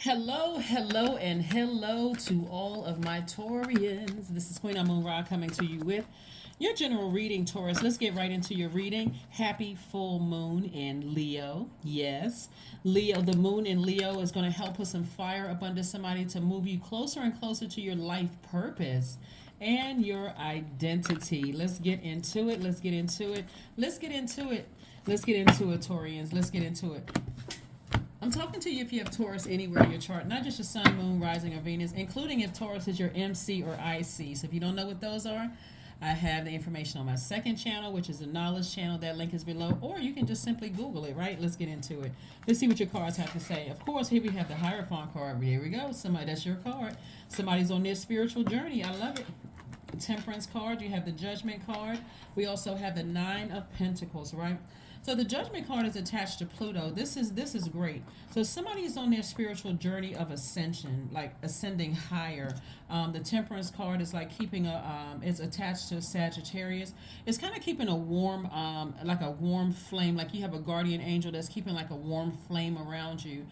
Hello, hello, and hello to all of my Taurians. This is Queen Amun Ra coming to you with your general reading, Taurus. Let's get right into your reading. Happy full moon in Leo. Yes, Leo, the moon in Leo is going to help put some fire up under somebody to move you closer and closer to your life purpose and your identity. Let's get into it. Let's get into it. Let's get into it. Let's get into it, Taurians. Let's get into it. I'm talking to you if you have Taurus anywhere in your chart, not just your sun, moon, rising, or Venus, including if Taurus is your MC or IC. So if you don't know what those are, I have the information on my second channel, which is the knowledge channel. That link is below, or you can just simply Google it, right? Let's get into it. Let's see what your cards have to say. Of course, here we have the Hierophant card. Here we go. Somebody, that's your card. Somebody's on their spiritual journey. I love it. Temperance card. You have the Judgment card. We also have the Nine of Pentacles, right? So the Judgment card is attached to Pluto. This is great. So somebody is on their spiritual journey of ascension, like ascending higher. The Temperance card is like keeping it's attached to Sagittarius. It's kind of keeping a warm, like a warm flame, like you have a guardian angel that's keeping like a warm flame around you,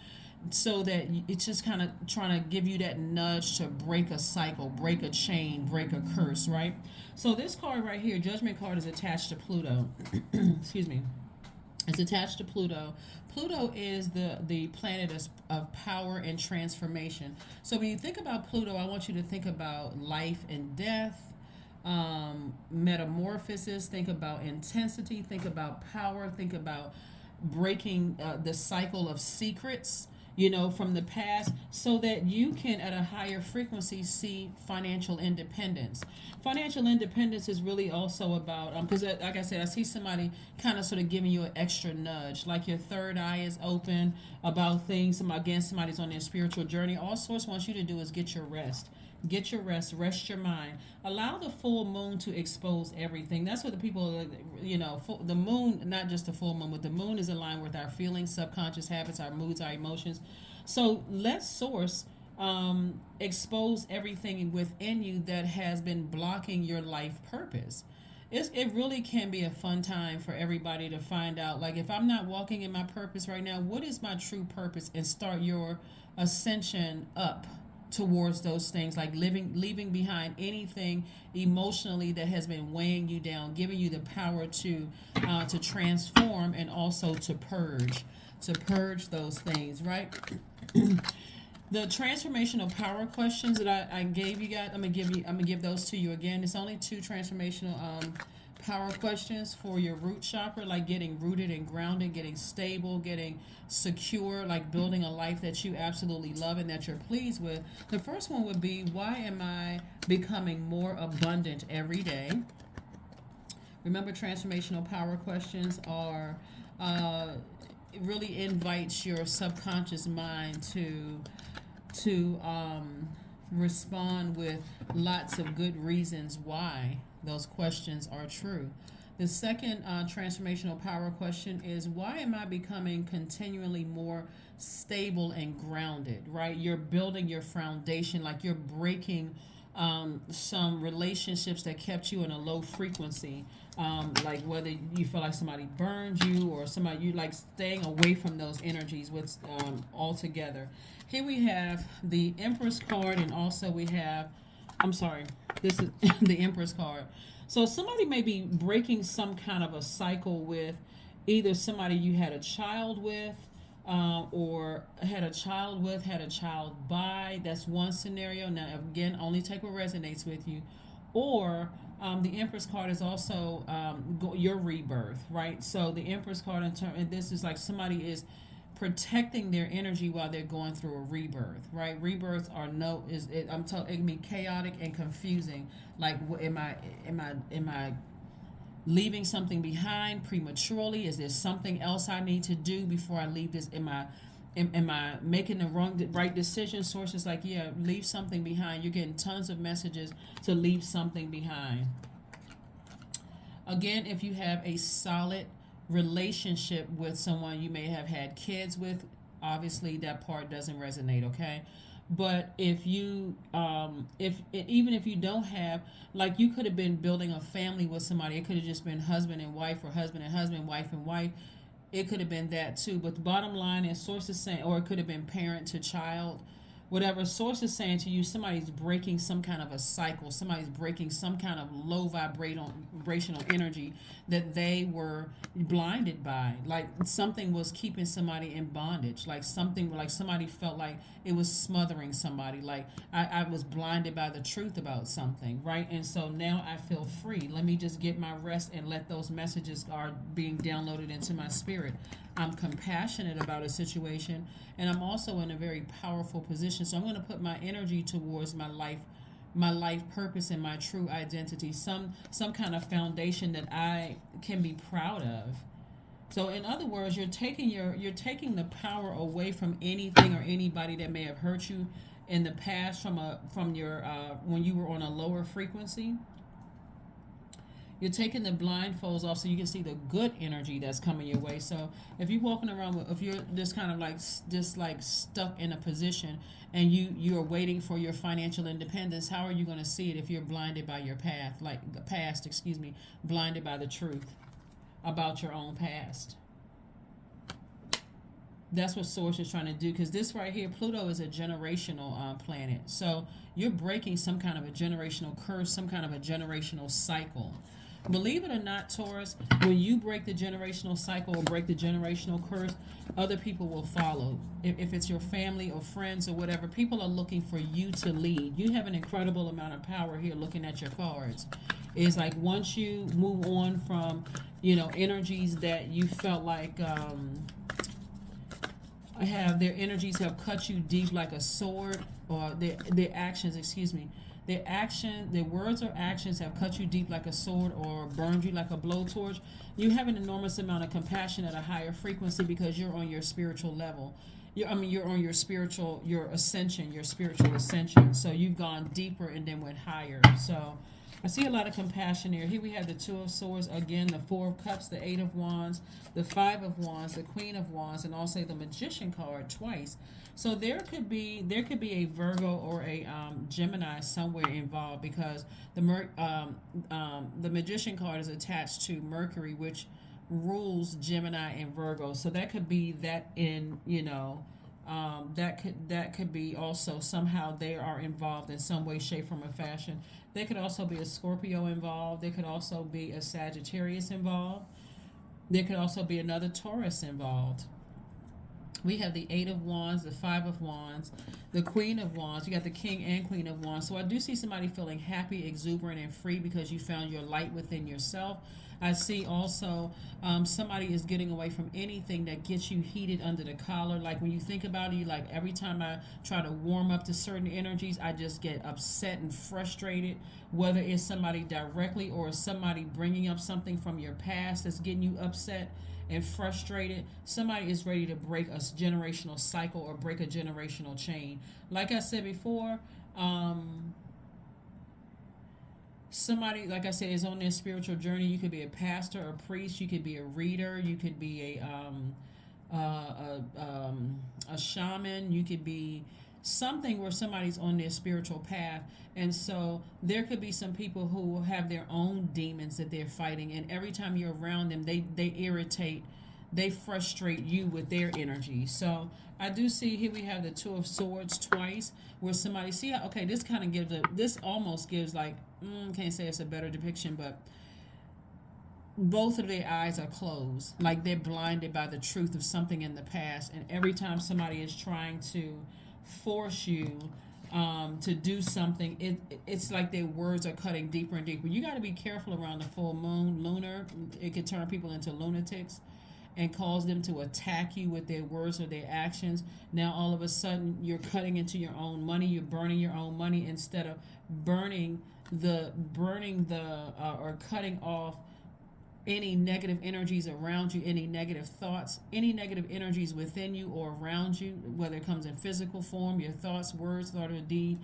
so that it's just kind of trying to give you that nudge to break a cycle, break a chain, break a curse, right? So this card right here, Judgment card, is attached to Pluto. Excuse me. It's attached to Pluto. Pluto is the planet of power and transformation. So when you think about Pluto, I want you to think about life and death, metamorphosis, think about intensity, think about power, think about breaking the cycle of secrets, from the past, so that you can at a higher frequency see financial independence. Financial independence is really also about, because like I said, I see somebody kind of sort of giving you an extra nudge, like your third eye is open about things. Again, somebody's on their spiritual journey. All Source wants you to do is get your rest. Get your rest, rest your mind. Allow the full moon to expose everything. That's what the people, the moon, not just the full moon, but the moon is aligned with our feelings, subconscious habits, our moods, our emotions. So let Source expose everything within you that has been blocking your life purpose. It really can be a fun time for everybody to find out, like, if I'm not walking in my purpose right now, what is my true purpose, and start your ascension up towards those things, like leaving behind anything emotionally that has been weighing you down, giving you the power to transform, and also to purge those things, right? The transformational power questions that I gave you guys, I'm gonna give those to you again. It's only two transformational power questions for your root chakra, like getting rooted and grounded, getting stable, getting secure, like building a life that you absolutely love and that you're pleased with. The first one would be, why am I becoming more abundant every day? Remember, transformational power questions are it really invites your subconscious mind to respond with lots of good reasons why those questions are true. The second transformational power question is, why am I becoming continually more stable and grounded, right? You're building your foundation, like you're breaking some relationships that kept you in a low frequency, like whether you feel like somebody burned you, or somebody, you like staying away from those energies with altogether. Here we have the Empress card, and also we have, I'm sorry, this is the Empress card. So somebody may be breaking some kind of a cycle with either somebody you had a child with, or had a child with, had a child by. That's one scenario. Now, again, only take what resonates with you. Or the Empress card is also your rebirth, right? So the Empress card, and this is like somebody is protecting their energy while they're going through a rebirth, right? Rebirths are no is it, I'm telling, it can be chaotic and confusing. Like, am I leaving something behind prematurely? Is there something else I need to do before I leave this? Am I making the right decision? Sources like, yeah, leave something behind. You're getting tons of messages to leave something behind. Again, if you have a solid relationship with someone you may have had kids with, obviously that part doesn't resonate, okay? But if you if even if you don't have, like, you could have been building a family with somebody. It could have just been husband and wife, or husband and husband, wife and wife. It could have been that too, but the bottom line is source is saying, or it could have been parent to child. Whatever source is saying to you, somebody's breaking some kind of a cycle. Somebody's breaking some kind of low vibrational energy that they were blinded by. Like something was keeping somebody in bondage. Like something, like somebody felt like it was smothering somebody. Like I was blinded by the truth about something, right? And so now I feel free. Let me just get my rest and let those messages are being downloaded into my spirit. I'm compassionate about a situation, and I'm also in a very powerful position. So I'm going to put my energy towards my life purpose and my true identity, some kind of foundation that I can be proud of. So in other words, you're taking the power away from anything or anybody that may have hurt you in the past from your when you were on a lower frequency. You're taking the blindfolds off so you can see the good energy that's coming your way. So if you're walking around if you're just kind of like just like stuck in a position and you're waiting for your financial independence, how are you going to see it if you're blinded by your path, like the past, excuse me, blinded by the truth about your own past? That's what Source is trying to do, because this right here, Pluto is a generational planet. So you're breaking some kind of a generational curse, some kind of a generational cycle. Believe it or not, Taurus, when you break the generational cycle or break the generational curse, other people will follow. If it's your family or friends or whatever, people are looking for you to lead. You have an incredible amount of power here looking at your cards. It's like once you move on from, energies that you felt like their energies have cut you deep like a sword, or their actions, excuse me, their words or actions have cut you deep like a sword or burned you like a blowtorch. You have an enormous amount of compassion at a higher frequency because you're on your spiritual level. You're on your ascension, your spiritual ascension. So you've gone deeper and then went higher. So I see a lot of compassion here. Here we have the Two of Swords, again, the Four of Cups, the Eight of Wands, the Five of Wands, the Queen of Wands, and also the Magician card twice. So there could be a Virgo or a Gemini somewhere involved, because the Magician card is attached to Mercury, which rules Gemini and Virgo. So that could be that that could be also somehow they are involved in some way, shape, form, or fashion. There could also be a Scorpio involved. There could also be a Sagittarius involved. There could also be another Taurus involved. We have the Eight of Wands, the Five of Wands, the Queen of Wands. You got the King and Queen of Wands. So I do see somebody feeling happy, exuberant, and free because you found your light within yourself. I see also somebody is getting away from anything that gets you heated under the collar. Like when you think about it, you like every time I try to warm up to certain energies, I just get upset and frustrated. Whether it's somebody directly or somebody bringing up something from your past that's getting you upset and frustrated, somebody is ready to break a generational cycle or break a generational chain. Like I said before, somebody, like I said, is on their spiritual journey. You could be a pastor, a priest, you could be a reader, you could be a shaman, you could be something where somebody's on their spiritual path. And so there could be some people who have their own demons that they're fighting, and every time you're around them, they irritate, they frustrate you with their energy. So I do see here we have the Two of Swords twice, where somebody, see how, okay, this kind of gives this almost gives like, can't say it's a better depiction, but both of their eyes are closed, like they're blinded by the truth of something in the past. And every time somebody is trying to force you to do something, it's like their words are cutting deeper and deeper. You got to be careful around the full moon. Lunar, it could turn people into lunatics and cause them to attack you with their words or their actions. Now all of a sudden you're cutting into your own money, you're burning your own money instead of burning the or cutting off any negative energies around you, any negative thoughts, any negative energies within you or around you, whether it comes in physical form, your thoughts, words, thought, or deed.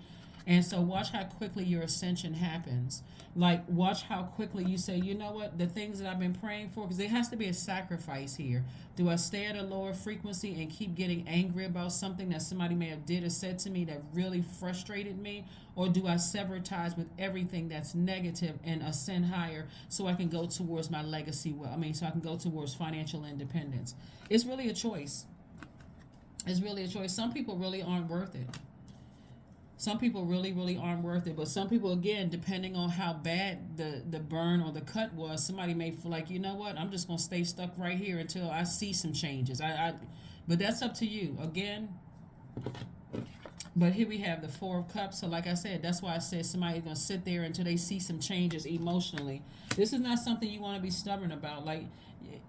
And so watch how quickly your ascension happens. Like, watch how quickly you say, you know what, the things that I've been praying for, because there has to be a sacrifice here. Do I stay at a lower frequency and keep getting angry about something that somebody may have did or said to me that really frustrated me? Or do I sever ties with everything that's negative and ascend higher so I can go towards my legacy? Well, I mean, so I can go towards financial independence. It's really a choice. It's really a choice. Some people really aren't worth it. Some people really, really aren't worth it. But some people, again, depending on how bad the burn or the cut was, somebody may feel like, you know what, I'm just going to stay stuck right here until I see some changes. But that's up to you. Again, but here we have the Four of Cups. So like I said, that's why I said somebody's going to sit there until they see some changes emotionally. This is not something you want to be stubborn about. Like,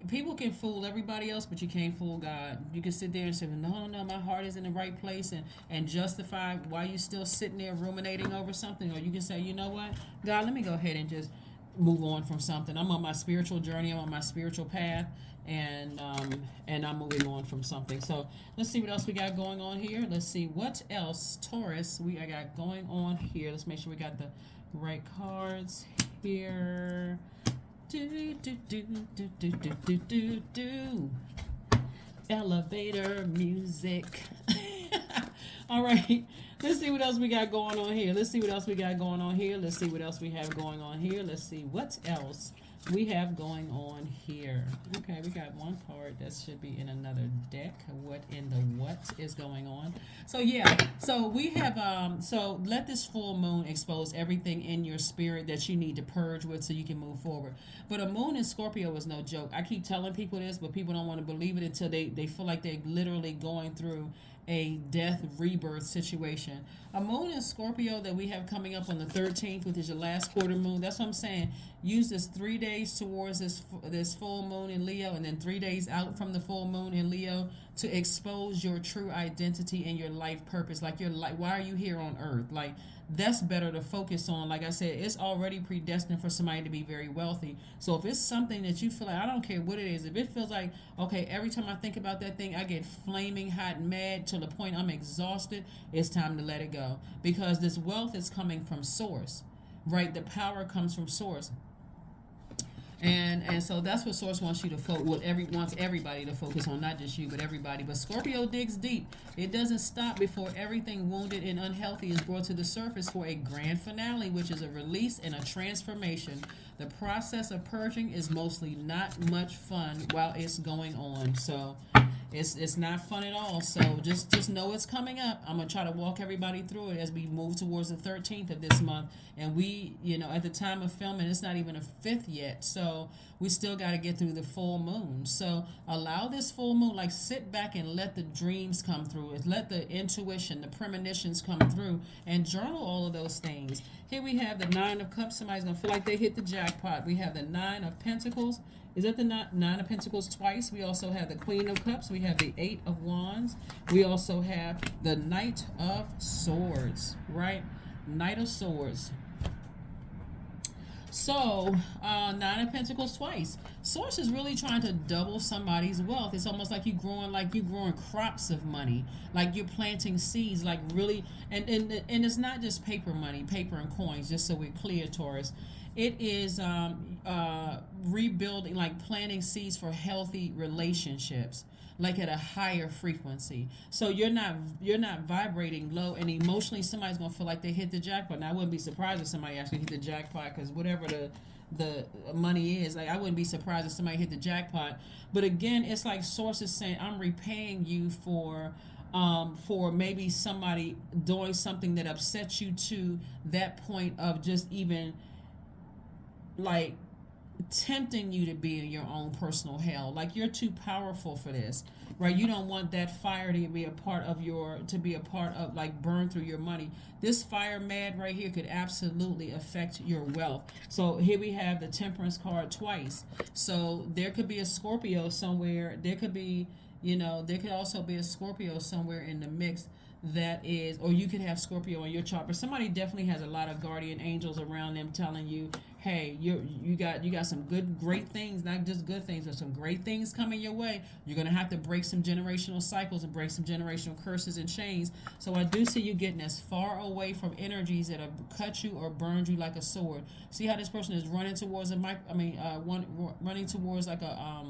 people can fool everybody else, but you can't fool God. You can sit there and say, no, no, my heart is in the right place, and justify why you still sitting there ruminating over something. Or you can say, you know what, God, let me go ahead and just move on from something. I'm on my spiritual journey. I'm on my spiritual path, and I'm moving on from something. So let's see what else we got going on here. Let's see what else, Taurus, I got going on here. Let's make sure we got the right cards here. Do, do, do, do, do, do, do, do, do. Elevator music. All right. Let's see what else we got going on here. Let's see what else we got going on here. Let's see what else we have going on here. Let's see what else we have going on here. Okay, we got one card that should be in another deck. What in the what is going on? So yeah, so we have so let this full moon expose everything in your spirit that you need to purge with so you can move forward. But a moon in Scorpio is no joke. I keep telling people this, but people don't want to believe it until they feel like they're literally going through a death rebirth situation. A moon in Scorpio that we have coming up on the 13th, which is your last quarter moon. That's what I'm saying. Use this 3 days towards this full moon in Leo, and then 3 days out from the full moon in Leo to expose your true identity and your life purpose. Like, why are you here on earth? Like, that's better to focus on. Like I said, it's already predestined for somebody to be very wealthy. So if it's something that you feel like, I don't care what it is, if it feels like, okay, every time I think about that thing, I get flaming hot and mad to the point I'm exhausted, it's time to let it go. Because this wealth is coming from source, right? The power comes from source. And so that's what Source wants you to focus. Wants everybody to focus on, not just you, but everybody. But Scorpio digs deep. It doesn't stop before everything wounded and unhealthy is brought to the surface for a grand finale, which is a release and a transformation. The process of purging is mostly not much fun while it's going on. So it's not fun at all. So just know it's coming up. I'm gonna try to walk everybody through it as we move towards the 13th of this month. And we, at the time of filming, it's not even a 5th yet. So we still got to get through the full moon. So allow this full moon, like, sit back and let the dreams come through. Let the intuition, the premonitions come through, and journal all of those things. Here we have the Nine of Cups. Somebody's gonna feel like they hit the jackpot. We have the Nine of Pentacles. Is that the Nine of Pentacles twice? We also have the Queen of Cups. We have the Eight of Wands. We also have the Knight of Swords, right? Knight of Swords. So, Nine of Pentacles twice. Source is really trying to double somebody's wealth. It's almost like you're growing crops of money, like you're planting seeds, like really, and it's not just paper money, paper and coins. Just so we're clear, Taurus, it is rebuilding, like planting seeds for healthy relationships, like at a higher frequency. So you're not vibrating low, and emotionally somebody's gonna feel like they hit the jackpot. Now I wouldn't be surprised if somebody actually hit the jackpot, because whatever the money is, like, I wouldn't be surprised if somebody hit the jackpot. But again, it's like Source is saying, I'm repaying you for maybe somebody doing something that upsets you to that point of just even like tempting you to be in your own personal hell. Like, you're too powerful for this, right? You don't want that fire to be a part of like burn through your money. This fire mad right here could absolutely affect your wealth. So here we have the Temperance card twice. So there could be a Scorpio somewhere. There could be, there could also be a Scorpio somewhere in the mix that is, or you could have Scorpio in your chart, but somebody definitely has a lot of guardian angels around them telling you, hey, you got some great things, not just good things, but some great things coming your way. You're gonna have to break some generational cycles and break some generational curses and chains. So I do see you getting as far away from energies that have cut you or burned you like a sword. See how this person is running towards a running towards like a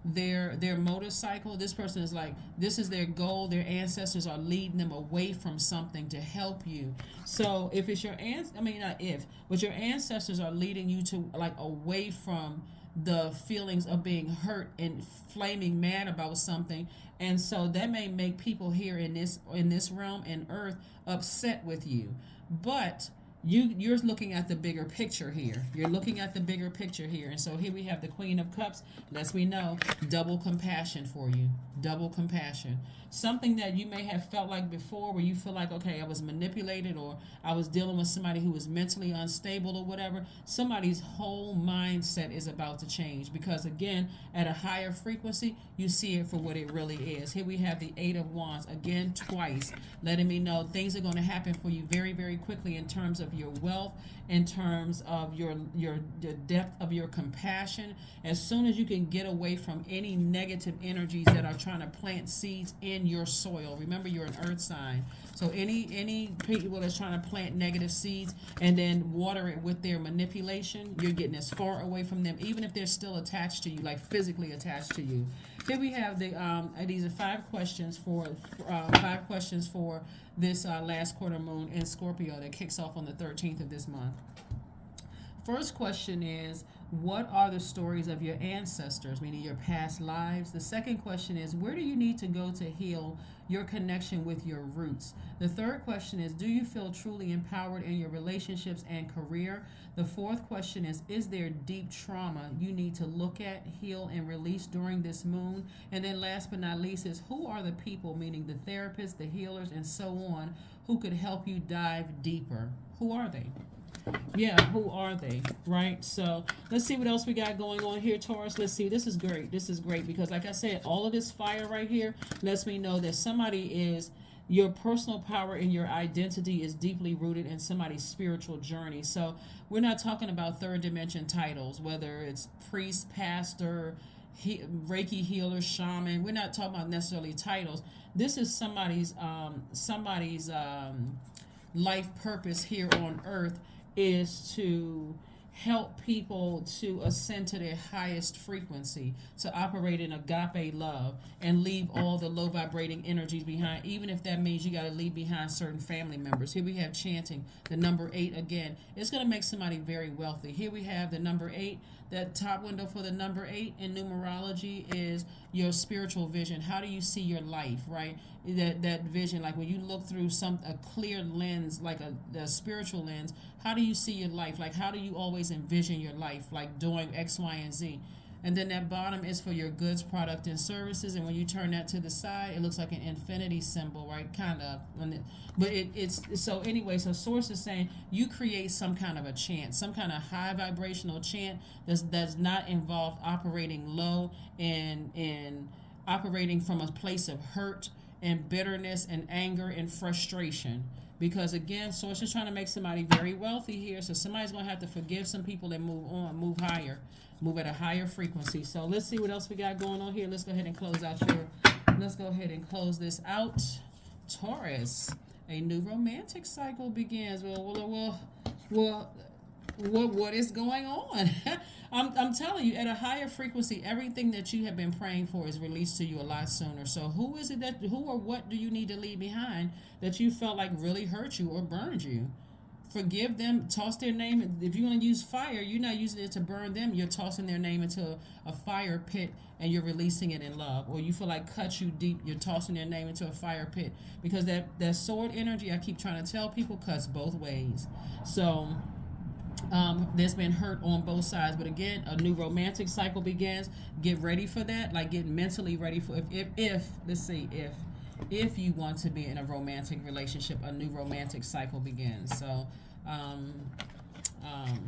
their motorcycle. This person is like, this is their goal. Their ancestors are leading them away from something to help you. So if it's your not if, but your ancestors are leading you to like away from the feelings of being hurt and flaming mad about something. And so that may make people here in this realm and earth upset with you. But you're looking at the bigger picture here. You're looking at the bigger picture here. And so here we have the Queen of Cups. Lets me know double compassion for you. Double compassion. Something that you may have felt like before, where you feel like, okay, I was manipulated, or I was dealing with somebody who was mentally unstable or whatever. Somebody's whole mindset is about to change, because again, at a higher frequency, you see it for what it really is. Here we have the Eight of Wands again twice, letting me know things are going to happen for you very, very quickly in terms of your wealth, in terms of the depth of your compassion. As soon as you can get away from any negative energies that are trying to plant seeds in your soil. Remember, you're an earth sign. So any people that's trying to plant negative seeds and then water it with their manipulation, you're getting as far away from them, even if they're still attached to you, like physically attached to you. Here we have these are 5 questions for this last quarter moon in Scorpio that kicks off on the 13th of this month. First question is, what are the stories of your ancestors, meaning your past lives? The second question is, where do you need to go to heal your connection with your roots? The third question is, do you feel truly empowered in your relationships and career? The fourth question is there deep trauma you need to look at, heal, and release during this moon? And then last but not least is, who are the people, meaning the therapists, the healers, and so on, who could help you dive deeper? Who are they? Yeah, who are they? Right? So let's see what else we got going on here, Taurus. Let's see. This is great. This is great because, like I said, all of this fire right here lets me know that somebody is, your personal power and your identity is deeply rooted in somebody's spiritual journey. So we're not talking about third dimension titles, whether it's priest, pastor, Reiki healer, shaman. We're not talking about necessarily titles. This is somebody's life purpose here on earth is to help people to ascend to their highest frequency, to operate in agape love and leave all the low vibrating energies behind, even if that means you got to leave behind certain family members. Here we have chanting the number 8 again. It's going to make somebody very wealthy. Here we have the number 8. That top window for the number 8 in numerology is your spiritual vision. How do you see your life, right? That vision, like when you look through a clear lens, like a spiritual lens, how do you see your life? Like, how do you always envision your life, like doing X, Y, and Z? And then that bottom is for your goods, product, and services. And when you turn that to the side, it looks like an infinity symbol, right? Kind of. But it's so anyway, so Source is saying you create some kind of a chant, some kind of high vibrational chant that's not involved operating low and operating from a place of hurt and bitterness and anger and frustration. Because again, Source is trying to make somebody very wealthy here. So somebody's going to have to forgive some people and move on, move higher, move at a higher frequency. So let's see what else we got going on here. Let's go ahead and close this out. Taurus, a new romantic cycle begins. What is going on? I'm telling you, at a higher frequency, everything that you have been praying for is released to you a lot sooner. So who or what do you need to leave behind that you felt like really hurt you or burned you? Forgive them, toss their name. If you're going to use fire, you're not using it to burn them. You're tossing their name into a fire pit and you're releasing it in love. Or you feel like cut you deep, you're tossing their name into a fire pit. Because that sword energy, I keep trying to tell people, cuts both ways. So there's been hurt on both sides, but again, a new romantic cycle begins. Get ready for that, like get mentally ready for if you want to be in a romantic relationship, a new romantic cycle begins. So Um,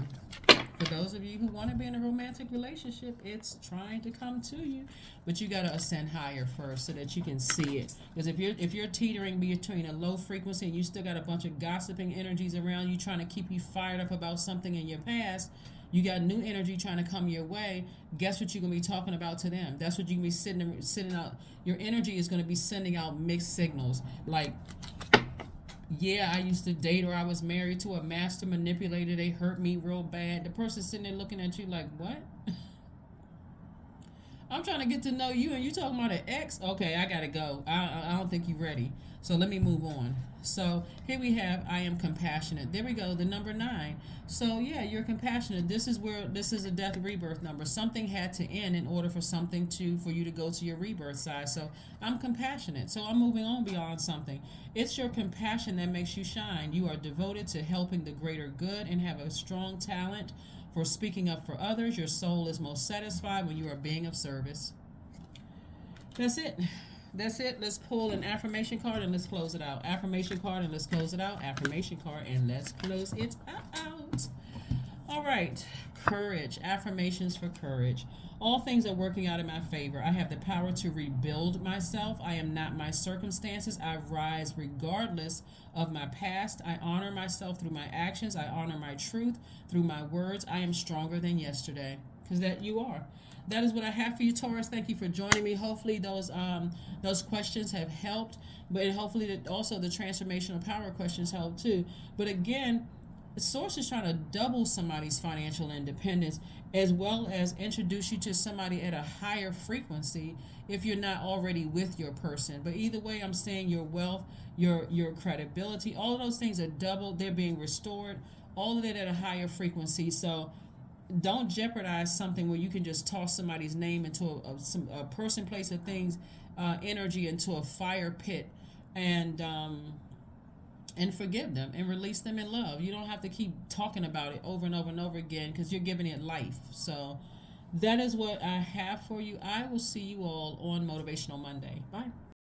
for those of you who want to be in a romantic relationship, it's trying to come to you, but you got to ascend higher first so that you can see it. Because if you're teetering between a low frequency and you still got a bunch of gossiping energies around you trying to keep you fired up about something in your past, you got new energy trying to come your way. Guess what you're gonna be talking about to them? That's what you're gonna be sitting out. Your energy is gonna be sending out mixed signals. Like, yeah, I used to date or I was married to a master manipulator. They hurt me real bad. The person sitting there looking at you like, what? I'm trying to get to know you, and you talking about an ex. Okay, I gotta go. I don't think you're ready. So let me move on. So here we have I am compassionate. There we go. The number 9. So yeah, you're compassionate. This is a death rebirth number. Something had to end in order for you to go to your rebirth side. So I'm compassionate. So I'm moving on beyond something. It's your compassion that makes you shine. You are devoted to helping the greater good and have a strong talent for speaking up for others. Your soul is most satisfied when you are being of service. That's it. That's it. Let's pull an affirmation card and let's close it out. Affirmation card and let's close it out. Affirmation card and let's close it out. All right. Courage. Affirmations for courage. All things are working out in my favor. I have the power to rebuild myself. I am not my circumstances. I rise regardless of my past. I honor myself through my actions. I honor my truth through my words. I am stronger than yesterday. Because that you are. That is what I have for you, Taurus. Thank you for joining me. Hopefully those questions have helped, but hopefully also the transformational power questions help too. But again, Source is trying to double somebody's financial independence as well as introduce you to somebody at a higher frequency if you're not already with your person. But either way, I'm saying your wealth, your credibility, all of those things are doubled. They're being restored. All of it at a higher frequency. So don't jeopardize something where you can just toss somebody's name into a person, place, or things, energy into a fire pit, and forgive them and release them in love. You don't have to keep talking about it over and over and over again because you're giving it life. So that is what I have for you. I will see you all on Motivational Monday. Bye.